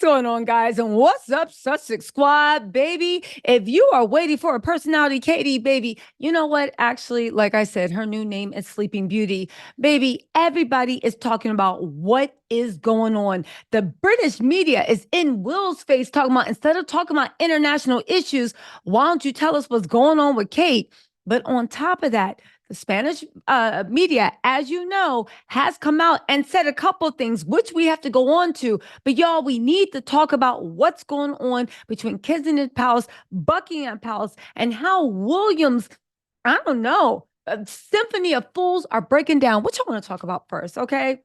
What's going on, guys? And what's up, Sussex Squad, baby? If you are waiting for a personality, Katie, baby, you know what? Actually, like I said, her new name is Sleeping Beauty. Baby, everybody is talking about what is going on. The British media is in Will's face talking about, instead of talking about international issues, why don't you tell us what's going on with Kate? But on top of that, the Spanish media, as you know, has come out and said a couple things, which we have to go on to. But y'all, we need to talk about what's going on between Kensington Palace, Buckingham Palace, and how Williams, I don't know, a symphony of fools are breaking down. What y'all want to talk about first, okay?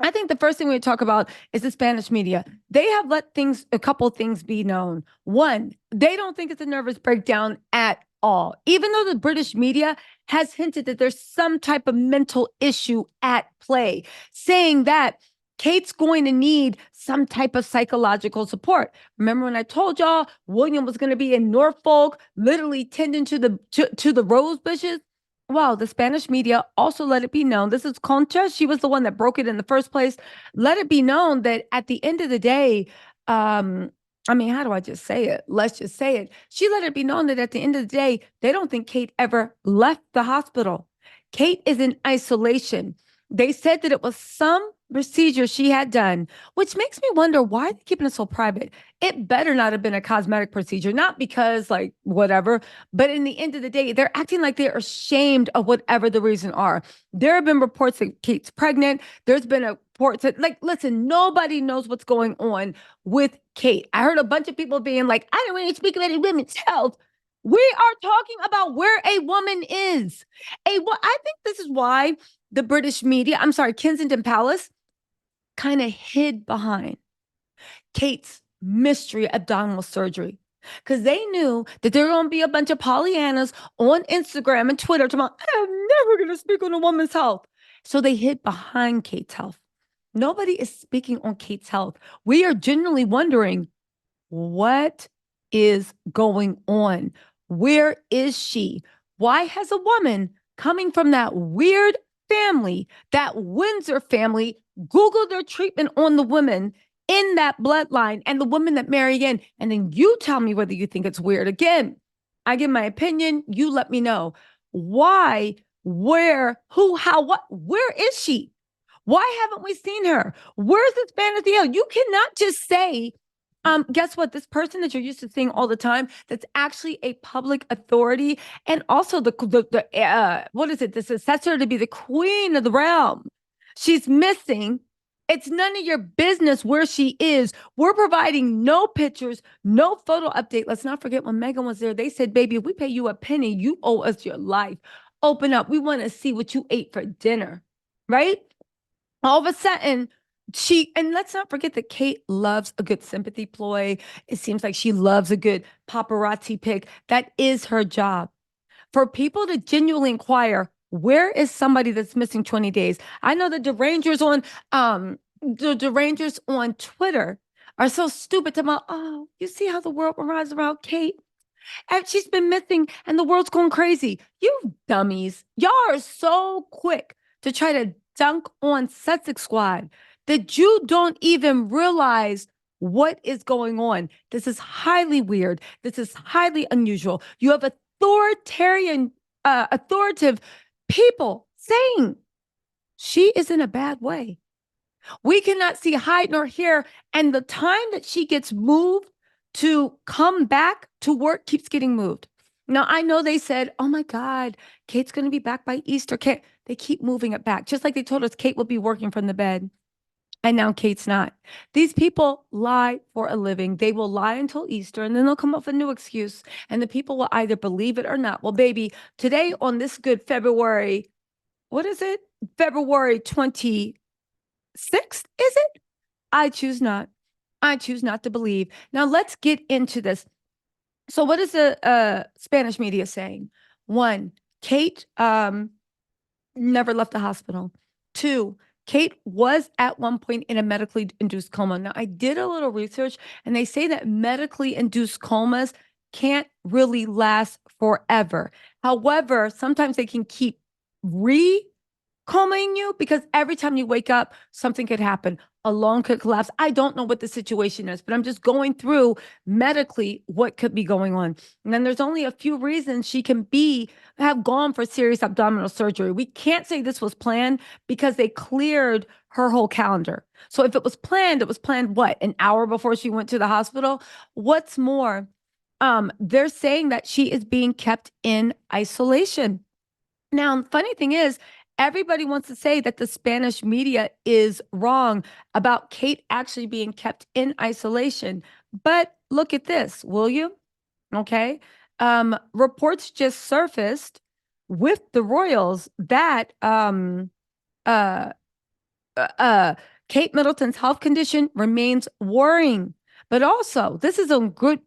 I think the first thing we talk about is the Spanish media. They have let a couple things be known. One, they don't think it's a nervous breakdown at all, even though the British media has hinted that there's some type of mental issue at play, saying that Kate's going to need some type of psychological support. Remember when I told y'all William was going to be in Norfolk, literally tending to the rose bushes? Well, the Spanish media also let it be known. This is Concha. She was the one that broke it in the first place. Let it be known that at the end of the day, how do I just say it? Let's just say it. She let it be known that at the end of the day, they don't think Kate ever left the hospital. Kate is in isolation. They said that it was some procedure she had done, which makes me wonder why they're keeping it so private. It better not have been a cosmetic procedure, not because like whatever, but in the end of the day, they're acting like they're ashamed of whatever the reason are. There have been reports that Kate's pregnant. There's been a report that, like, listen, nobody knows what's going on with Kate. I heard a bunch of people being like, I don't really speak about women's health. We are talking about where a woman is. I think this is why the British media, I'm sorry, Kensington Palace, kind of hid behind Kate's mystery abdominal surgery, because they knew that there were going to be a bunch of Pollyannas on Instagram and Twitter talking about, I'm never going to speak on a woman's health. So they hid behind Kate's health. Nobody is speaking on Kate's health. We are genuinely wondering, what is going on? Where is she? Why has a woman coming from that weird family, that Windsor family, Google their treatment on the women in that bloodline and the women that marry in, and then you tell me whether you think it's weird? Again, I give my opinion, you let me know. Why, where, who, how, what, where is she? Why haven't we seen her? Where's the Spanish deal? You cannot just say, guess what? This person that you're used to seeing all the time, that's actually a public authority, and also the what is it? The successor to be the queen of the realm. She's missing. It's none of your business where she is. We're providing no pictures, no photo update. Let's not forget when Meghan was there, they said, baby, if we pay you a penny, you owe us your life. Open up. We want to see what you ate for dinner, right? All of a sudden, and let's not forget that Kate loves a good sympathy ploy. It seems like she loves a good paparazzi pic. That is her job. For people to genuinely inquire, where is somebody that's missing 20 days? I know the derangers on Twitter are so stupid to my, oh, you see how the world revolves around Kate? And she's been missing and the world's going crazy. You dummies. Y'all are so quick to try to dunk on Sussex Squad that you don't even realize what is going on. This is highly weird. This is highly unusual. You have authoritative people saying she is in a bad way. We cannot see hide nor hair. And the time that she gets moved to come back to work keeps getting moved. Now, I know they said, oh my God, Kate's going to be back by Easter. They keep moving it back, just like they told us Kate will be working from the bed. And now Kate's not. These people lie for a living. They will lie until Easter, and then they'll come up with a new excuse. And the people will either believe it or not. Well, baby, today on this good February, what is it? February 26th, is it? I choose not. I choose not to believe. Now, let's get into this. So what is the Spanish media saying? One, Kate never left the hospital. Two, Kate was at one point in a medically induced coma. Now, I did a little research, and they say that medically induced comas can't really last forever. However, sometimes they can keep re-comaing you, because every time you wake up, something could happen. a lung could collapse. I don't know what the situation is, but I'm just going through medically what could be going on. And then there's only a few reasons she can have gone for serious abdominal surgery. We can't say this was planned because they cleared her whole calendar. So if it was planned what, an hour before she went to the hospital? What's more, they're saying that she is being kept in isolation. Now, the funny thing is, everybody wants to say that the Spanish media is wrong about Kate actually being kept in isolation. But look at this, will you? Okay. Reports just surfaced with the Royals that uh, Kate Middleton's health condition remains worrying. But also, this is on good,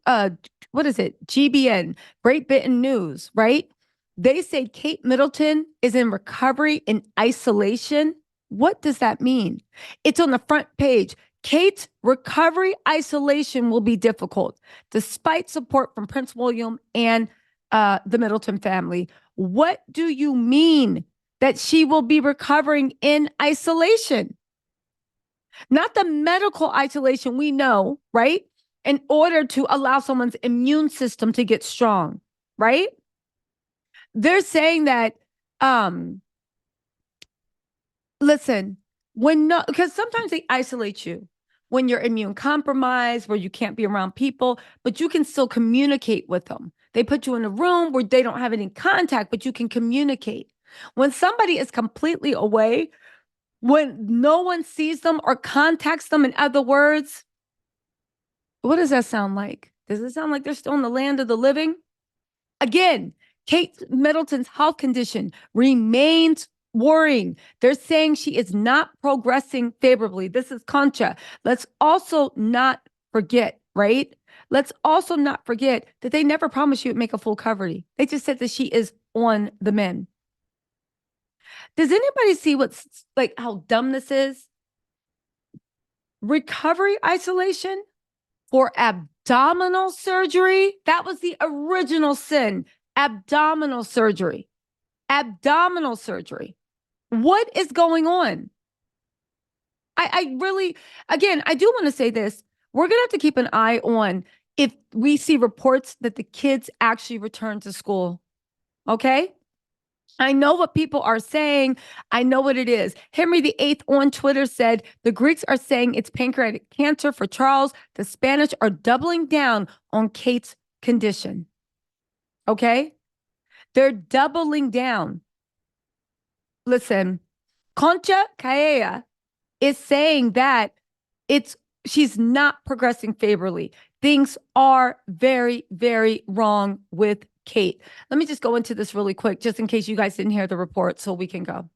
what is it? GBN, Great Britain News, right? They say Kate Middleton is in recovery in isolation. What does that mean? It's on the front page. Kate's recovery isolation will be difficult, despite support from Prince William and the Middleton family. What do you mean that she will be recovering in isolation? Not the medical isolation we know, right? In order to allow someone's immune system to get strong, right? They're saying that, listen, because sometimes they isolate you when you're immune compromised, where you can't be around people, but you can still communicate with them. They put you in a room where they don't have any contact, but you can communicate. When somebody is completely away, when no one sees them or contacts them, in other words, what does that sound like? Does it sound like they're still in the land of the living? Again, Kate Middleton's health condition remains worrying. They're saying she is not progressing favorably. This is Concha. Let's also not forget, right? Let's also not forget that they never promised you would make a full recovery. They just said that she is on the mend. Does anybody see what's like how dumb this is? Recovery isolation for abdominal surgery. That was the original sin. Abdominal surgery. Abdominal surgery. What is going on? I really, again, I do want to say this. We're going to have to keep an eye on if we see reports that the kids actually return to school. Okay? I know what people are saying. I know what it is. Henry VIII on Twitter said, the Greeks are saying it's pancreatic cancer for Charles. The Spanish are doubling down on Kate's condition. Okay? They're doubling down. Listen, Concha Caella is saying that she's not progressing favorably. Things are very, very wrong with Kate. Let me just go into this really quick, just in case you guys didn't hear the report, so we can go.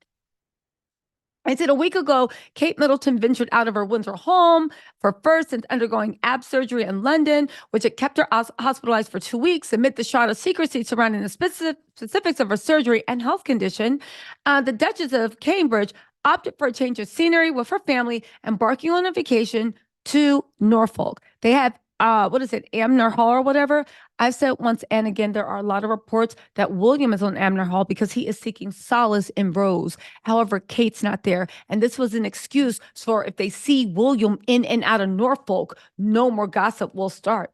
I said a week ago, Kate Middleton ventured out of her Windsor home for first since undergoing ab surgery in London, which had kept her hospitalized for 2 weeks amid the shroud of secrecy surrounding the specifics of her surgery and health condition. The Duchess of Cambridge opted for a change of scenery with her family, embarking on a vacation to Norfolk. They have Amner Hall or whatever. I've said once and again, there are a lot of reports that William is on Amner Hall because he is seeking solace in Rose. However, Kate's not there. And this was an excuse for if they see William in and out of Norfolk, no more gossip will start.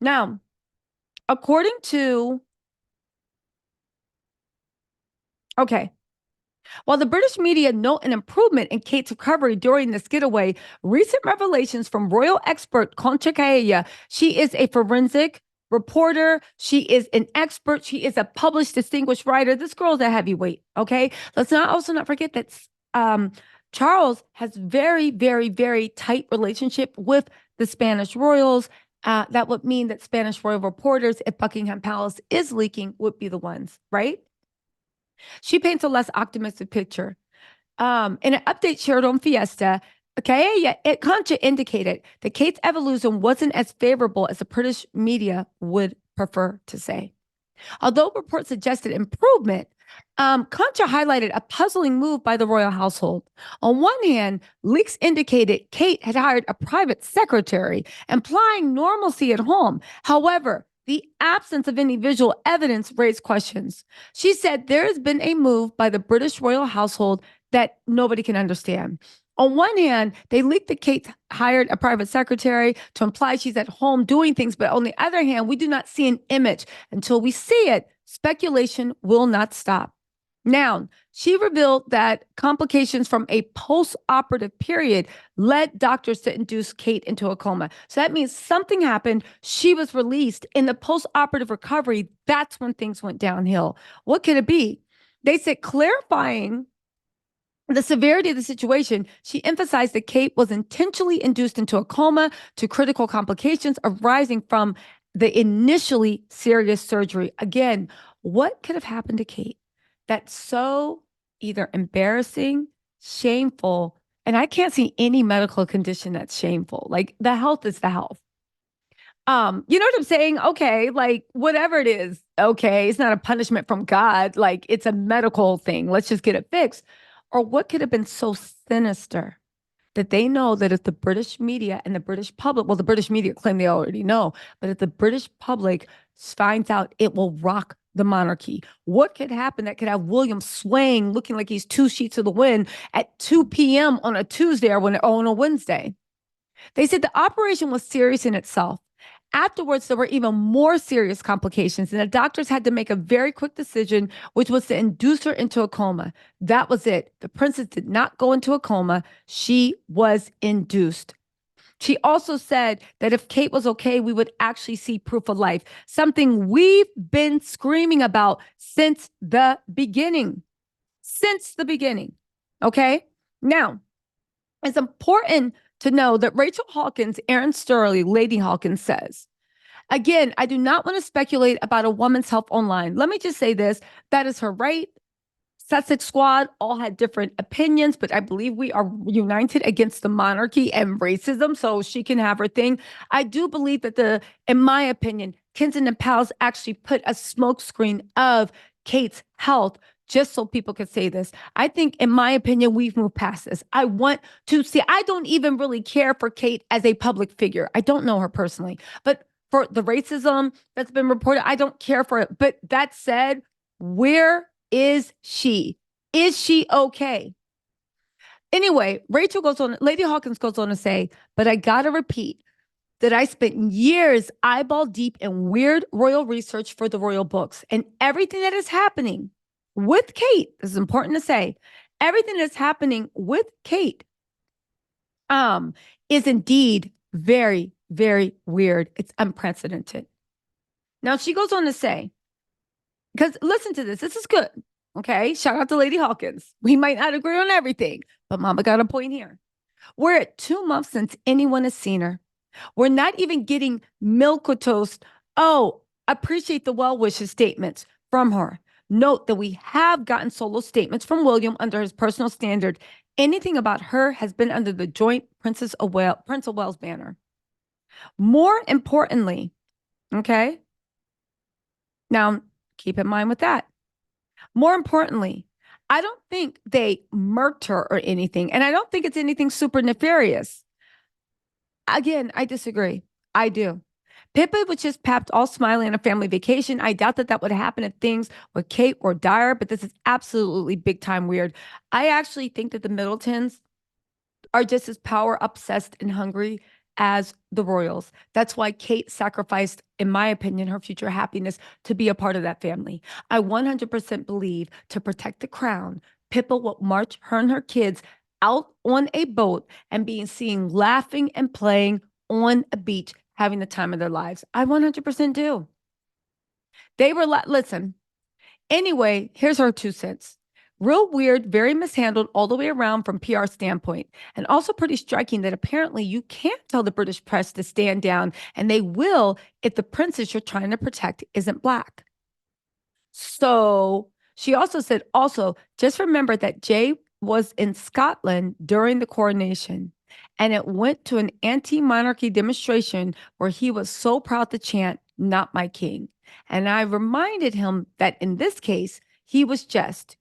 Now, according to, while the British media note an improvement in Kate's recovery during this getaway, recent revelations from royal expert Concha Caella, she is a forensic reporter, she is an expert, she is a published distinguished writer. This girl's a heavyweight, okay? Let's also not forget that Charles has very, very, very tight relationship with the Spanish royals. That would mean that Spanish royal reporters, if Buckingham Palace is leaking, would be the ones, right? She paints a less optimistic picture. In an update shared on Fiesta, Concha indicated that Kate's evolution wasn't as favorable as the British media would prefer to say. Although reports suggested improvement, Concha highlighted a puzzling move by the royal household. On one hand, leaks indicated Kate had hired a private secretary, implying normalcy at home. However, the absence of any visual evidence raised questions. She said there has been a move by the British royal household that nobody can understand. On one hand, they leaked that Kate hired a private secretary to imply she's at home doing things. But on the other hand, we do not see an image. Until we see it, speculation will not stop. Now, she revealed that complications from a post-operative period led doctors to induce Kate into a coma. So that means something happened. She was released. In the post-operative recovery, that's when things went downhill. What could it be? They said clarifying the severity of the situation, she emphasized that Kate was intentionally induced into a coma to critical complications arising from the initially serious surgery. Again, what could have happened to Kate that's so either embarrassing, shameful, and I can't see any medical condition that's shameful. Like the health is the health. You know what I'm saying? Okay, like whatever it is, okay, it's not a punishment from God, like it's a medical thing. Let's just get it fixed. Or what could have been so sinister that they know that if the British media and the British public, well, the British media claim they already know, but if the British public finds out, it will rock the monarchy. What could happen that could have William swaying, looking like he's two sheets of the wind at 2 p.m. on a Tuesday or on a Wednesday? They said the operation was serious in itself. Afterwards, there were even more serious complications, and the doctors had to make a very quick decision, which was to induce her into a coma. That was it. The princess did not go into a coma. She was induced. She also said that if Kate was okay, we would actually see proof of life, something we've been screaming about since the beginning. Since the beginning. Okay? Now, it's important to know that Rachel Hawkins, Aaron Sturley, Lady Hawkins says, again, I do not want to speculate about a woman's health online. Let me just say this. That is her right. Sussex Squad all had different opinions, but I believe we are united against the monarchy and racism, so she can have her thing. I do believe that in my opinion, Kensington Palace actually put a smokescreen of Kate's health just so people could say this. I think, in my opinion, we've moved past this. I want to see, I don't even really care for Kate as a public figure. I don't know her personally, but for the racism that's been reported, I don't care for it. But that said, where is she? Is she okay? Anyway, Lady Hawkins goes on to say, but I gotta repeat that I spent years eyeball deep in weird royal research for the royal books, and everything that is happening with Kate, this is important to say, everything that's happening with Kate is indeed very, very weird. It's unprecedented. Now, she goes on to say, because listen to this. This is good. Okay. Shout out to Lady Hawkins. We might not agree on everything, but Mama got a point here. We're at 2 months since anyone has seen her. We're not even getting milk or toast. Oh, appreciate the well wishes statements from her. Note that we have gotten solo statements from William under his personal standard. Anything about her has been under the joint Prince of Wales banner. More importantly, okay. Now, keep in mind with that. More importantly, I don't think they murked her or anything, and I don't think it's anything super nefarious. Again, I disagree. I do. Pippa was just papped all smiling on a family vacation. I doubt that would happen if things with Kate or dire, but this is absolutely big time weird. I actually think that the Middletons are just as power obsessed and hungry as the royals. That's why Kate sacrificed, in my opinion, her future happiness to be a part of that family. I 100% believe to protect the crown, Pippa will march her and her kids out on a boat and being seen laughing and playing on a beach, having the time of their lives. I 100% do. They were listen. Anyway, here's her 2 cents. Real weird, very mishandled all the way around from PR standpoint. And also pretty striking that apparently you can't tell the British press to stand down, and they will if the princess you're trying to protect isn't Black. So she also said, just remember that Jay was in Scotland during the coronation, and it went to an anti-monarchy demonstration where he was so proud to chant, "Not my king." And I reminded him that in this case, he was just,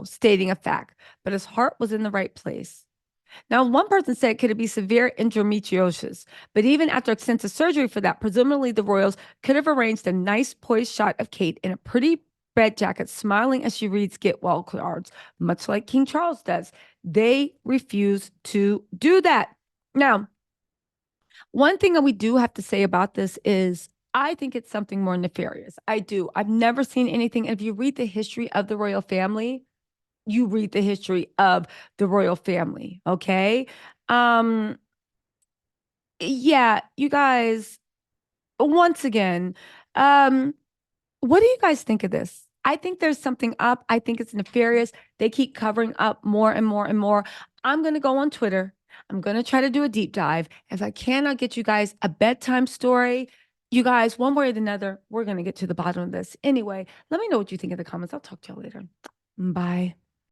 stating a fact, but his heart was in the right place. Now, one person said, could it be severe endometriosis? But even after extensive surgery for that, presumably the royals could have arranged a nice poised shot of Kate in a pretty red jacket, smiling as she reads get well cards, much like King Charles does. They refuse to do that. Now, one thing that we do have to say about this is I think it's something more nefarious. I do. I've never seen anything. If you read the history of the royal family, you read the history of the royal family. Okay. Um, yeah, you guys, once again, um, what do you guys think of this? I think there's something up. I think it's nefarious. They keep covering up more and more and more. I'm going to go on Twitter. I'm going to try to do a deep dive. If I cannot get you guys a bedtime story, you guys, one way or another, we're going to get to the bottom of this. Anyway, let me know what you think in the comments. I'll talk to you later. Bye.